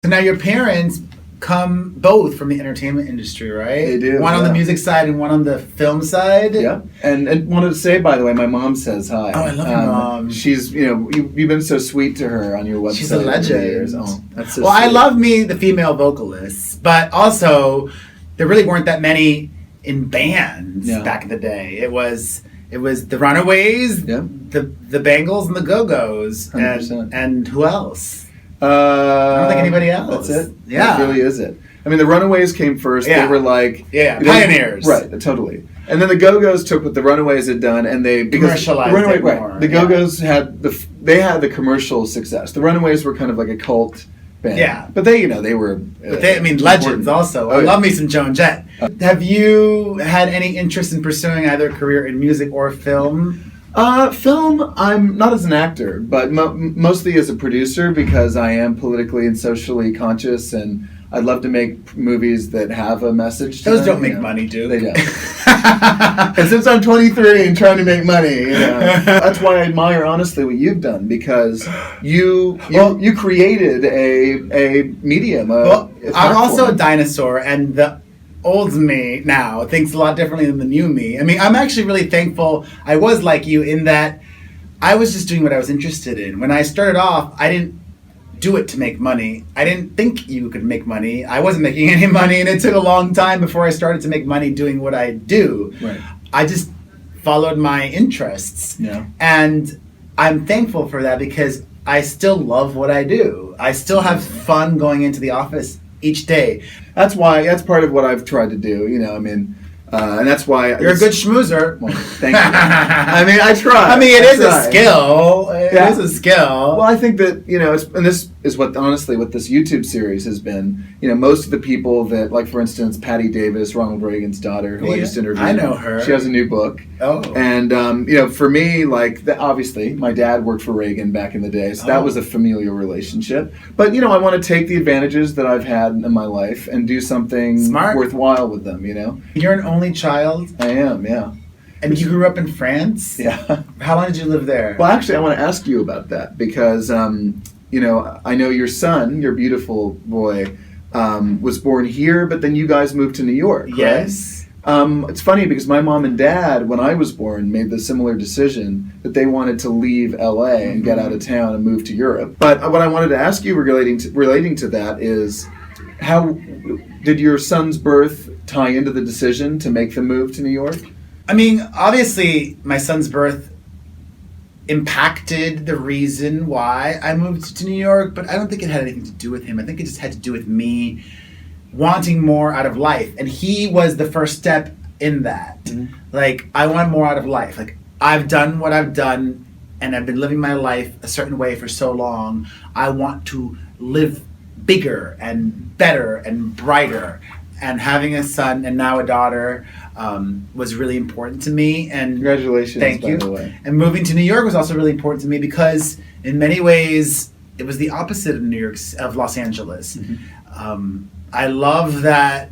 So now your parents come both from the entertainment industry, right? They do. One on the music side and one on the film side. Yeah, and wanted to say, by the way, my mom says hi. Oh, I love your mom. She's, you've been so sweet to her on your website. She's a legend. Oh, that's so well, sweet. I love me the female vocalists, but also there really weren't that many in bands back in the day. It was the Runaways, the Bangles, and the Go-Go's, and who else? I don't think anybody else. That's it? Yeah. That really is it. I mean, the Runaways came first. Yeah. They were like... pioneers. Right, totally. And then the Go-Go's took what the Runaways had done, and they... Commercialized it more. The Go-Go's had the commercial success. The Runaways were kind of like a cult band. Yeah. But they were... But legends also. I love me some Joan Jett. Have you had any interest in pursuing either a career in music or film? Film, I'm not as an actor, but mostly as a producer, because I am politically and socially conscious, and I'd love to make movies that have a message to Those them. don't make money, dude. They don't. And since I'm 23 and trying to make money, that's why I admire, honestly, what you've done, because you created a medium. I'm also a dinosaur, and the old me now thinks a lot differently than the new me. I mean, I'm actually really thankful I was like you in that I was just doing what I was interested in. When I started off, I didn't do it to make money. I didn't think you could make money. I wasn't making any money, and it took a long time before I started to make money doing what I do. Right. I just followed my interests. Yeah. And I'm thankful for that because I still love what I do. I still have fun going into the office each day. That's part of what I've tried to do, and that's why... You're a good schmoozer. Well, thank you. I mean, I try. It is a skill. It is a skill. Well, I think that, and this is what this YouTube series has been. Most of the people that, like, for instance, Patty Davis, Ronald Reagan's daughter, who I just interviewed. I know her. She has a new book. Oh. And, for me, obviously, my dad worked for Reagan back in the day, so that was a familial relationship. But, I want to take the advantages that I've had in my life and do something worthwhile with them, You're an only child? I am, yeah. And you grew up in France? Yeah. How long did you live there? Well, actually, I want to ask you about that because, I know your son, your beautiful boy, was born here, but then you guys moved to New York, yes. right? It's funny because my mom and dad, when I was born, made the similar decision that they wanted to leave LA and get out of town and move to Europe. But what I wanted to ask you relating to that is, how did your son's birth tie into the decision to make the move to New York? I mean, obviously, my son's birth impacted the reason why I moved to New York, but I don't think it had anything to do with him. I think it just had to do with me wanting more out of life. And he was the first step in that. Mm-hmm. I want more out of life. I've done what I've done, and I've been living my life a certain way for so long. I want to live bigger and better and brighter. And having a son and now a daughter was really important to me. And congratulations, thank you. By the way. And moving to New York was also really important to me because, in many ways, it was the opposite of Los Angeles. Mm-hmm. I love that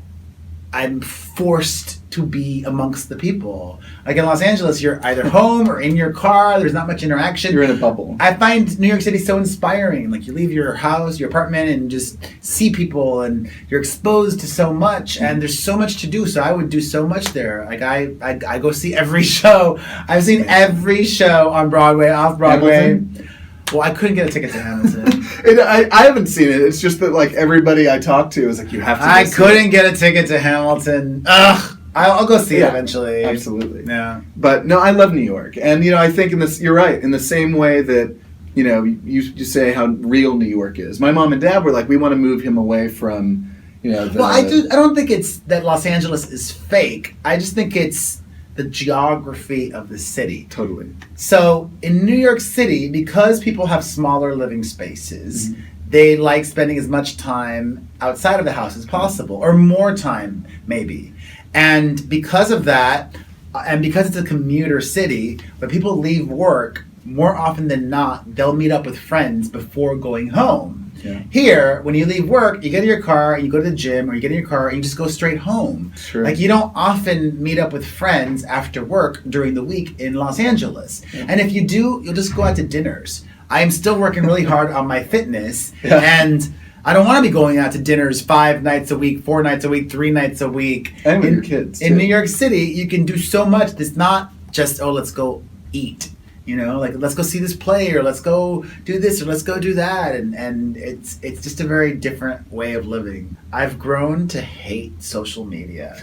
I'm forced to be amongst the people. In Los Angeles, you're either home or in your car. There's not much interaction. You're in a bubble. I find New York City so inspiring. You leave your house, your apartment, and just see people, and you're exposed to so much, and there's so much to do. So I would do so much there. I go see every show. I've seen every show on Broadway, off Broadway. Hamilton? Well, I couldn't get a ticket to Hamilton. I haven't seen it. It's just that everybody I talk to is you have to. I couldn't get a ticket to Hamilton. Ugh. I'll go see it eventually. Absolutely. Yeah. But no, I love New York, and I think you're right. In the same way that you say how real New York is. My mom and dad were we want to move him away from Well, I don't think it's that Los Angeles is fake. I just think it's the geography of the city. Totally. So in New York City, because people have smaller living spaces, they like spending as much time outside of the house as possible, or more time maybe. And because of that, and because it's a commuter city, when people leave work, more often than not, they'll meet up with friends before going home. Yeah. Here, when you leave work, you get in your car and you go to the gym, or you get in your car and you just go straight home. Sure. You don't often meet up with friends after work during the week in Los Angeles. Yeah. And if you do, you'll just go out to dinners. I am still working really hard on my fitness, and I don't want to be going out to dinners 5 nights a week, 4 nights a week, 3 nights a week. And with your kids, in too. New York City, you can do so much. It's not just, oh, let's go eat. Like, let's go see this play, or let's go do this, or let's go do that. And it's just a very different way of living. I've grown to hate social media.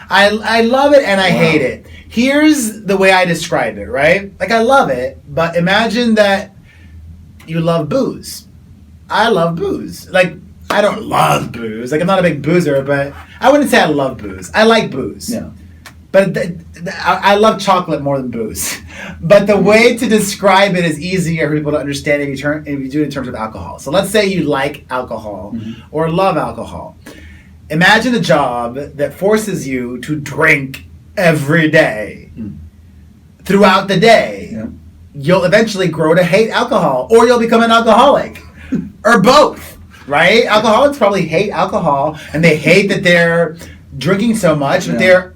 I love it and I hate it. Here's the way I describe it, right? Like, I love it, but imagine that you love booze. I love booze. Like, I don't love booze. Like, I'm not a big boozer, but I wouldn't say I love booze. I like booze. Yeah. But I love chocolate more than booze. But the way to describe it is easier for people to understand if you do it in terms of alcohol. So let's say you like alcohol or love alcohol. Imagine a job that forces you to drink every day. Throughout the day. Yeah. You'll eventually grow to hate alcohol, or you'll become an alcoholic, or both, right? Alcoholics probably hate alcohol, and they hate that they're drinking so much, but they're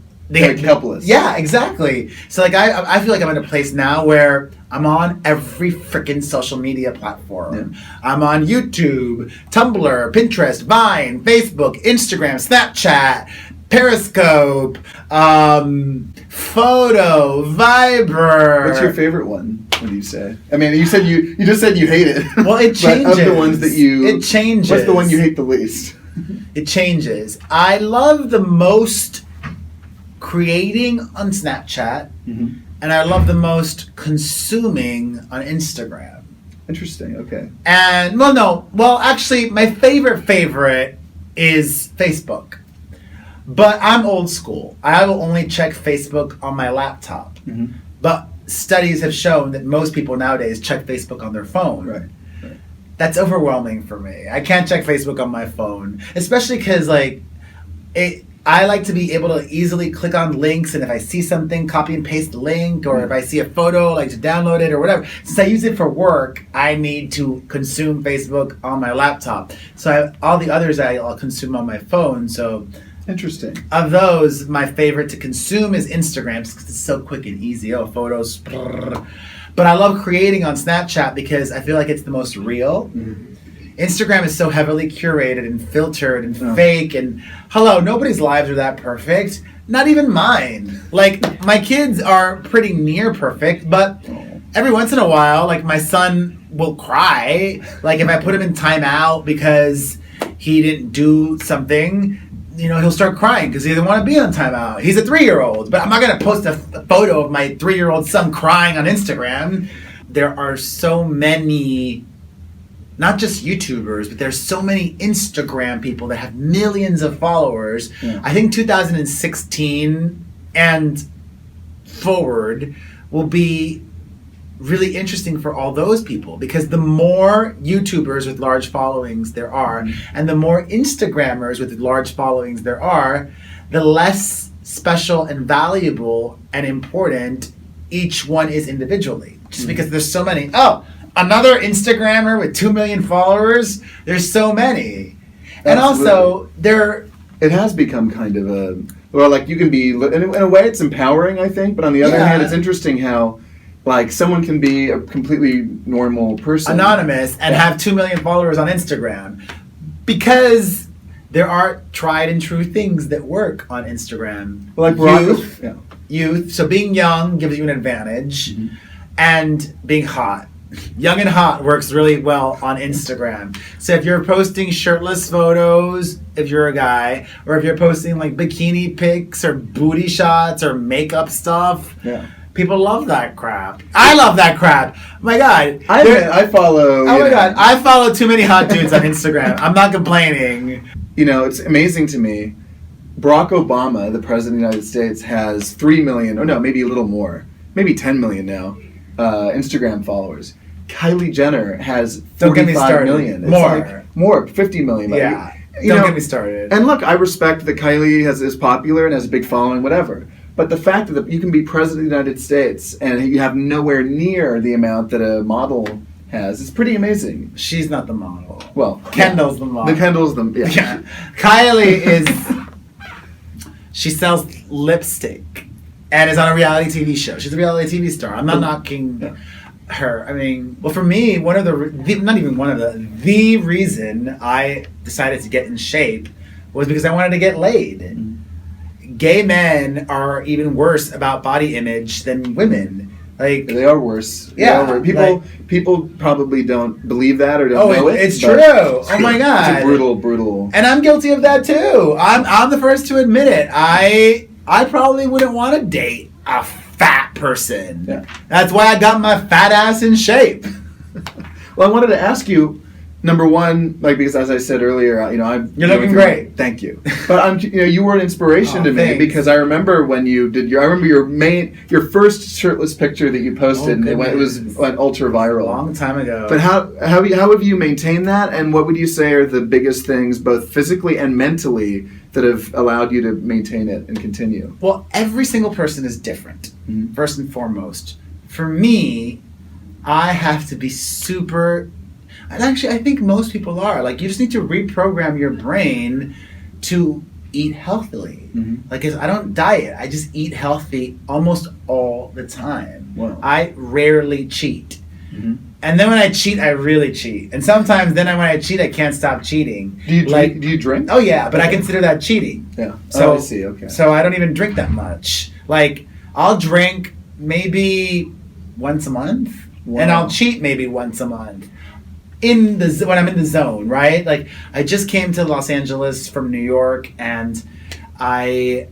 helpless. Yeah, exactly. So like I feel like I'm in a place now where I'm on every freaking social media platform. Yeah. I'm on YouTube, Tumblr, Pinterest, Vine, Facebook, Instagram, Snapchat, Periscope, Photo, Viber. What's your favorite one? What do you say? I mean, you said you just said you hate it. Well, it changes. But of the ones that it changes. What's the one you hate the least? It changes. I love the most creating on Snapchat, and I love the most consuming on Instagram. Interesting. Okay. And actually, my favorite is Facebook. But I'm old school. I will only check Facebook on my laptop. But studies have shown that most people nowadays check Facebook on their phone. Right. That's overwhelming for me. I can't check Facebook on my phone, especially because I like to be able to easily click on links, and if I see something, copy and paste the link, or if I see a photo, like to download it or whatever. Since I use it for work, I need to consume Facebook on my laptop. So all the others I'll consume on my phone. So interesting. Of those, my favorite to consume is Instagram, because it's so quick and easy. Oh, photos. Brrr. But I love creating on Snapchat because I feel like it's the most real. Instagram is so heavily curated and filtered and fake, and nobody's lives are that perfect. Not even mine. Like, my kids are pretty near perfect, but every once in a while, like, my son will cry. Like, if I put him in timeout because he didn't do something, he'll start crying because he doesn't want to be on timeout. He's a 3-year-old, but I'm not going to post a photo of my 3-year-old son crying on Instagram. There are so many, not just YouTubers, but there's so many Instagram people that have millions of followers. Yeah. I think 2016 and forward will be really interesting for all those people, because the more YouTubers with large followings there are, and the more Instagrammers with large followings there are, the less special and valuable and important each one is individually. Just because there's so many. Oh, another Instagrammer with 2 million followers? There's so many. And also, it has become kind of you can be, in a way it's empowering, I think, but on the other hand, it's interesting how someone can be a completely normal person, anonymous, and have 2 million followers on Instagram, because there are tried and true things that work on Instagram. Like youth. So being young gives you an advantage, and being hot. Young and hot works really well on Instagram. So if you're posting shirtless photos, if you're a guy, or if you're posting bikini pics or booty shots or makeup stuff. Yeah. People love that crap. I love that crap. My God. I follow... Oh my God. I follow too many hot dudes on Instagram. I'm not complaining. It's amazing to me. Barack Obama, the President of the United States, has 3 million, or no, maybe a little more, maybe 10 million now, Instagram followers. Kylie Jenner has 45 million. More, 50 million. Yeah. Don't get me started. And look, I respect that Kylie is popular and has a big following, whatever. But the fact that you can be president of the United States and you have nowhere near the amount that a model has is pretty amazing. She's not the model. Well, Kendall's the model. Kendall's the... Yeah. Kylie is... She sells lipstick and is on a reality TV show. She's a reality TV star. I'm not knocking... Yeah. her. I mean, well, for me, one of not even one of the reason I decided to get in shape was because I wanted to get laid. Gay men are even worse about body image than women. Like, they are worse. Yeah, they are worse. People probably don't believe that or don't know it. It's true. Oh my God. It's a brutal. And I'm guilty of that too. I'm the first to admit it. I probably wouldn't want to date a fat person. Yeah. That's why I got my fat ass in shape. Well, I wanted to ask you, number one, because as I said earlier, You're looking great. Thank you. But you were an inspiration to me thanks. because I remember when you did I remember your first shirtless picture that you posted, and it went ultra viral. A long time ago. But how have you maintained that, and what would you say are the biggest things, both physically and mentally, that have allowed you to maintain it and continue? Well, every single person is different. First and foremost, for me, I have to be super. And actually, I think most people are. You just need to reprogram your brain to eat healthily. I don't diet. I just eat healthy almost all the time. Wow. I rarely cheat. And then when I cheat, I really cheat. And sometimes when I cheat, I can't stop cheating. Do you drink? Oh, yeah, but I consider that cheating. Yeah. So, I see, okay. So I don't even drink that much. I'll drink maybe once a month. Wow. And I'll cheat maybe once a month. When I'm in the zone, right? I just came to Los Angeles from New York, and I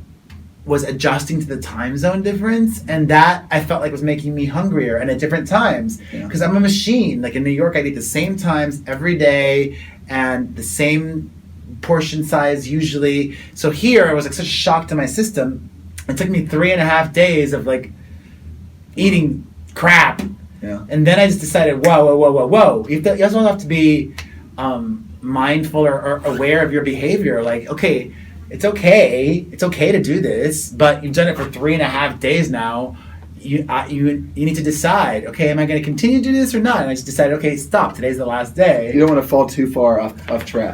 was adjusting to the time zone difference, and that I felt like was making me hungrier and at different times, because I'm a machine. In New York, I'd eat the same times every day and the same portion size usually. So here, it was such a shock to my system. It took me 3.5 days of eating crap. Yeah. And then I just decided, whoa. You also have to be mindful or aware of your behavior. Okay, it's okay to do this, but you've done it for 3.5 days now. You need to decide, okay, am I going to continue to do this or not? And I just decided, okay, stop. Today's the last day. You don't want to fall too far off track.